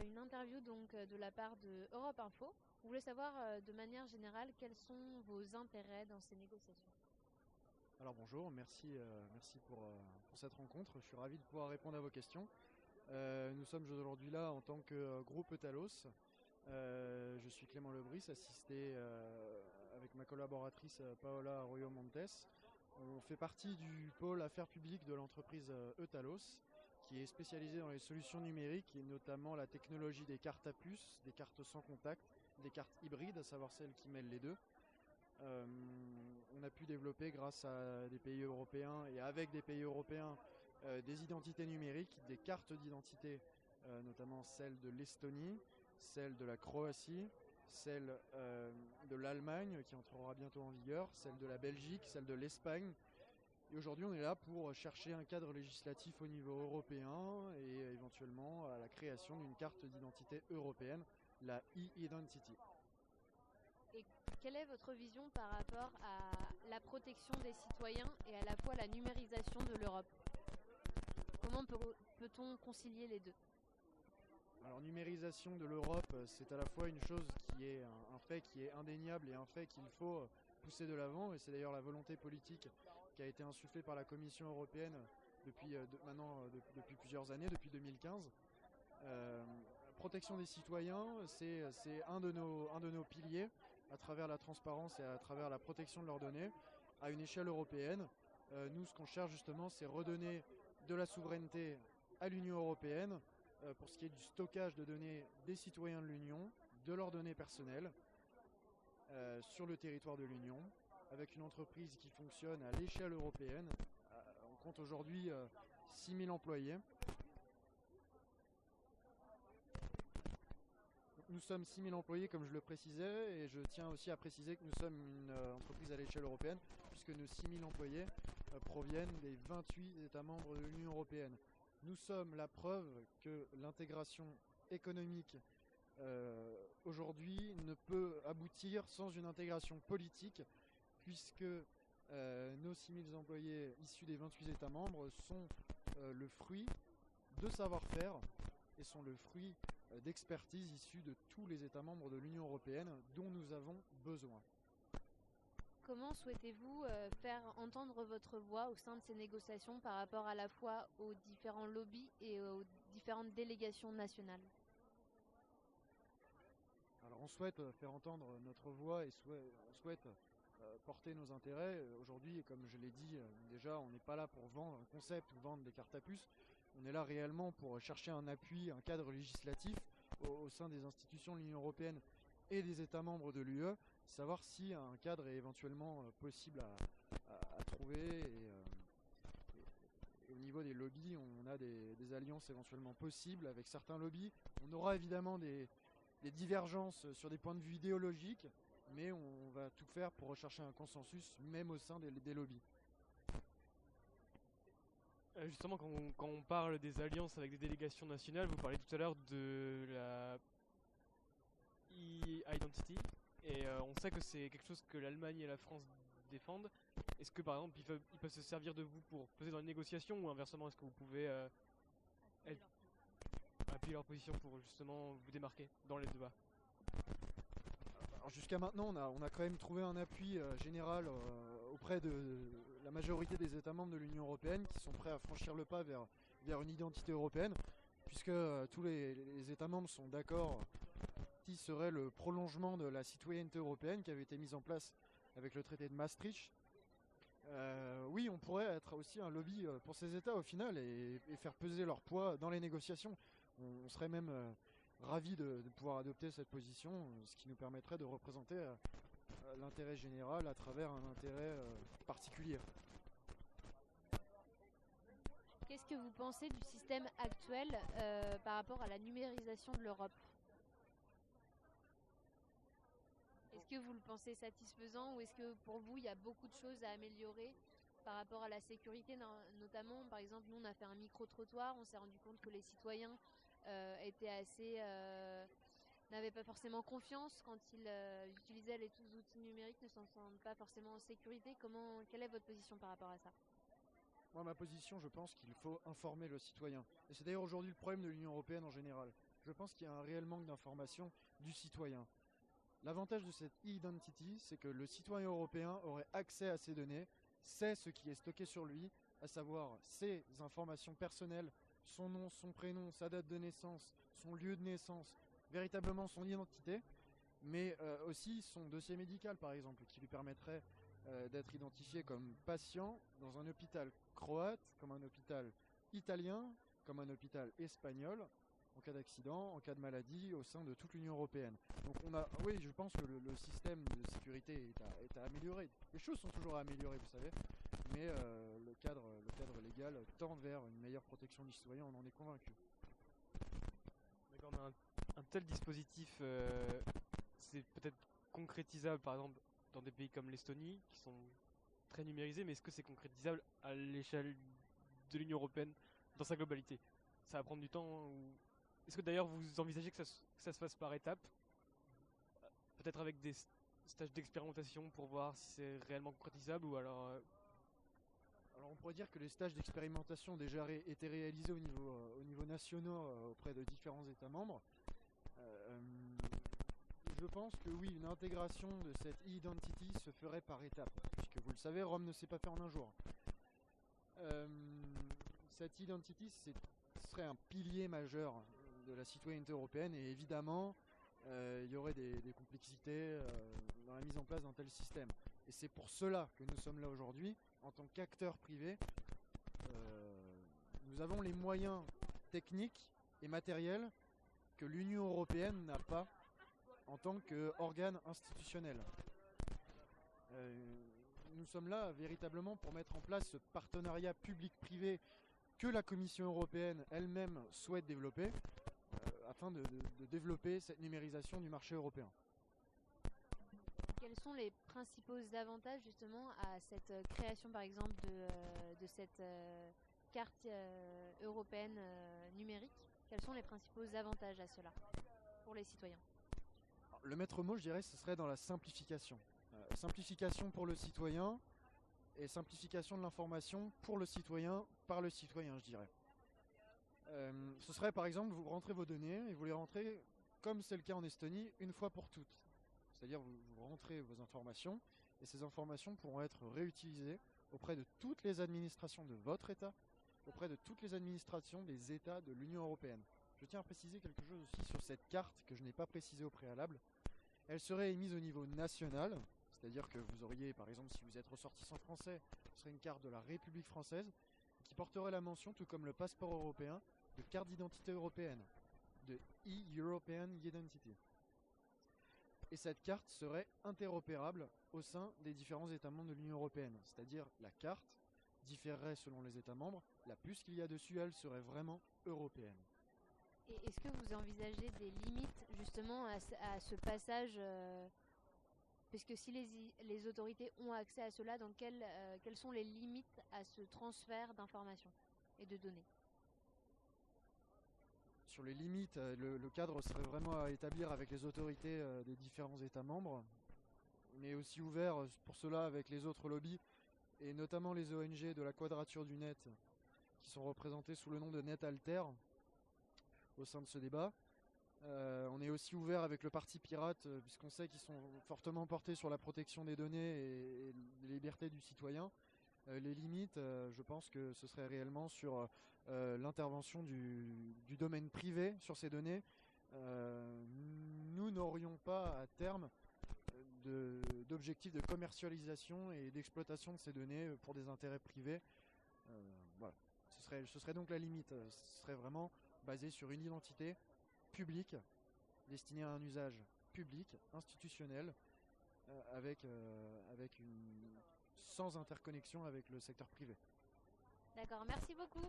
une interview de la part de Europe Info. On voulait savoir de manière générale quels sont vos intérêts dans ces négociations. Alors bonjour, merci pour cette rencontre. Je suis ravi de pouvoir répondre à vos questions. Nous sommes aujourd'hui là en tant que groupe Eutalos. Je suis Clément Lebris, assisté avec ma collaboratrice Paola Arroyo Montes. On fait partie du pôle affaires publiques de l'entreprise Eutalos, qui est spécialisée dans les solutions numériques et notamment la technologie des cartes à puce, des cartes sans contact, des cartes hybrides, à savoir celles qui mêlent les deux. On a pu développer grâce à des pays européens et avec des pays européens des identités numériques, des cartes d'identité, notamment celle de l'Estonie, celle de la Croatie, celle de l'Allemagne qui entrera bientôt en vigueur, celle de la Belgique, celle de l'Espagne. Et aujourd'hui, on est là pour chercher un cadre législatif au niveau européen et éventuellement à la création d'une carte d'identité européenne, la e-Identity. Et quelle est votre vision par rapport à la protection des citoyens et à la fois la numérisation de l'Europe? Comment peut-on concilier les deux? Alors, numérisation de l'Europe, c'est à la fois une chose qui est un fait qui est indéniable et un fait qu'il faut pousser de l'avant. Et c'est d'ailleurs la volonté politique qui a été insufflée par la Commission européenne depuis plusieurs années, depuis 2015. Protection des citoyens, c'est un de nos piliers à travers la transparence et à travers la protection de leurs données à une échelle européenne. Nous, ce qu'on cherche justement, c'est redonner de la souveraineté à l'Union européenne pour ce qui est du stockage de données des citoyens de l'Union, de leurs données personnelles sur le territoire de l'Union, avec une entreprise qui fonctionne à l'échelle européenne. On compte aujourd'hui 6000 employés. Nous sommes 6000 employés comme je le précisais et je tiens aussi à préciser que nous sommes une entreprise à l'échelle européenne puisque nos 6000 employés proviennent des 28 États membres de l'Union européenne. Nous sommes la preuve que l'intégration économique aujourd'hui ne peut aboutir sans une intégration politique puisque nos 6000 employés issus des 28 États membres sont le fruit de savoir-faire et sont le fruit d'expertise issue de tous les États membres de l'Union européenne dont nous avons besoin. Comment souhaitez-vous faire entendre votre voix au sein de ces négociations par rapport à la fois aux différents lobbies et aux différentes délégations nationales? Alors on souhaite faire entendre notre voix et on souhaite porter nos intérêts. Aujourd'hui, comme je l'ai dit déjà, on n'est pas là pour vendre un concept ou vendre des cartes à puce. On est là réellement pour chercher un appui, un cadre législatif au sein des institutions de l'Union européenne et des États membres de l'UE, savoir si un cadre est éventuellement possible à trouver. Et au niveau des lobbies, on a des alliances éventuellement possibles avec certains lobbies. On aura évidemment des divergences sur des points de vue idéologiques, mais on va tout faire pour rechercher un consensus, même au sein des lobbies. Justement, quand on parle des alliances avec des délégations nationales, vous parlez tout à l'heure de la e-identity, et on sait que c'est quelque chose que l'Allemagne et la France défendent. Est-ce que par exemple ils peuvent se servir de vous pour peser dans les négociations, ou inversement, est-ce que vous pouvez appuyer leur position pour justement vous démarquer dans les débats? Alors jusqu'à maintenant, on a quand même trouvé un appui général auprès de la majorité des États membres de l'Union européenne qui sont prêts à franchir le pas vers une identité européenne, puisque tous les États membres sont d'accord qui serait le prolongement de la citoyenneté européenne qui avait été mise en place avec le traité de Maastricht. Oui, on pourrait être aussi un lobby pour ces États au final et faire peser leur poids dans les négociations. On serait même ravis de pouvoir adopter cette position, ce qui nous permettrait de représenter l'intérêt général à travers un intérêt particulier. Qu'est-ce que vous pensez du système actuel par rapport à la numérisation de l'Europe? Est-ce que vous le pensez satisfaisant ou est-ce que pour vous il y a beaucoup de choses à améliorer par rapport à la sécurité notamment? Par exemple, nous on a fait un micro-trottoir, on s'est rendu compte que les citoyens n'avaient pas forcément confiance quand ils utilisaient les outils numériques, ne s'en sentent pas forcément en sécurité. Quelle est votre position par rapport à ça? Moi, ma position, je pense qu'il faut informer le citoyen. Et c'est d'ailleurs aujourd'hui le problème de l'Union européenne en général. je pense qu'il y a un réel manque d'information du citoyen. L'avantage de cette e-identity, c'est que le citoyen européen aurait accès à ces données, sait ce qui est stocké sur lui, à savoir ses informations personnelles, son nom, son prénom, sa date de naissance, son lieu de naissance, véritablement son identité, mais aussi son dossier médical par exemple, qui lui permettrait d'être identifié comme patient dans un hôpital croate, comme un hôpital italien, comme un hôpital espagnol, en cas d'accident, en cas de maladie, au sein de toute l'Union européenne. Donc oui, je pense que le système de sécurité est à améliorer. Les choses sont toujours à améliorer, vous savez, mais le cadre légal tend vers une meilleure protection du citoyen, on en est convaincu. D'accord, mais un tel dispositif, c'est peut-être concrétisable par exemple dans des pays comme l'Estonie, qui sont très numérisés, mais est-ce que c'est concrétisable à l'échelle de l'Union européenne dans sa globalité? Ça va prendre du temps ou... Est-ce que d'ailleurs vous envisagez que ça se fasse par étapes, peut-être avec des stages d'expérimentation pour voir si c'est réellement concrétisable ou alors... Alors on pourrait dire que les stages d'expérimentation ont déjà été réalisés au niveau national auprès de différents États membres. Je pense que oui, une intégration de cette e-identity se ferait par étapes, puisque vous le savez, Rome ne s'est pas fait en un jour. Cette identity serait un pilier majeur de la citoyenneté européenne et évidemment il y aurait des complexités dans la mise en place d'un tel système. Et c'est pour cela que nous sommes là aujourd'hui, en tant qu'acteurs privés. Nous avons les moyens techniques et matériels que l'Union européenne n'a pas en tant qu'organe institutionnel. Nous sommes là véritablement pour mettre en place ce partenariat public-privé que la Commission européenne elle-même souhaite développer afin de développer cette numérisation du marché européen. Quels sont les principaux avantages justement à cette création par exemple de cette carte européenne numérique? Quels sont les principaux avantages à cela pour les citoyens? Alors, le maître mot, je dirais, ce serait dans la simplification. Simplification pour le citoyen et simplification de l'information pour le citoyen, par le citoyen, je dirais. Ce serait par exemple, vous rentrez vos données et vous les rentrez, comme c'est le cas en Estonie, une fois pour toutes. C'est-à-dire vous rentrez vos informations et ces informations pourront être réutilisées auprès de toutes les administrations de votre État, auprès de toutes les administrations des États de l'Union européenne. Je tiens à préciser quelque chose aussi sur cette carte que je n'ai pas précisé au préalable. Elle serait émise au niveau national, c'est-à-dire que vous auriez, par exemple, si vous êtes ressortissant français, ce serait une carte de la République française qui porterait la mention, tout comme le passeport européen, de carte d'identité européenne, de e-European Identity. Et cette carte serait interopérable au sein des différents États membres de l'Union européenne. C'est-à-dire la carte différerait selon les États membres, la puce qu'il y a dessus, elle serait vraiment européenne. Et est-ce que vous envisagez des limites justement à ce passage puisque si les autorités ont accès à cela, donc quelles sont les limites à ce transfert d'informations et de données? Sur les limites, le cadre serait vraiment à établir avec les autorités des différents États membres, mais aussi ouvert pour cela avec les autres lobbies, et notamment les ONG de la Quadrature du Net, qui sont représentés sous le nom de NetAlter au sein de ce débat. On est aussi ouvert avec le Parti Pirate, puisqu'on sait qu'ils sont fortement portés sur la protection des données et les libertés du citoyen. Les limites, je pense que ce serait réellement sur l'intervention du domaine privé sur ces données. Nous n'aurions pas à terme d'objectifs de commercialisation et d'exploitation de ces données pour des intérêts privés. Voilà. Ce serait donc la limite. Ce serait vraiment basé sur une identité publique, destinée à un usage public, institutionnel, sans interconnexion avec le secteur privé. D'accord, merci beaucoup.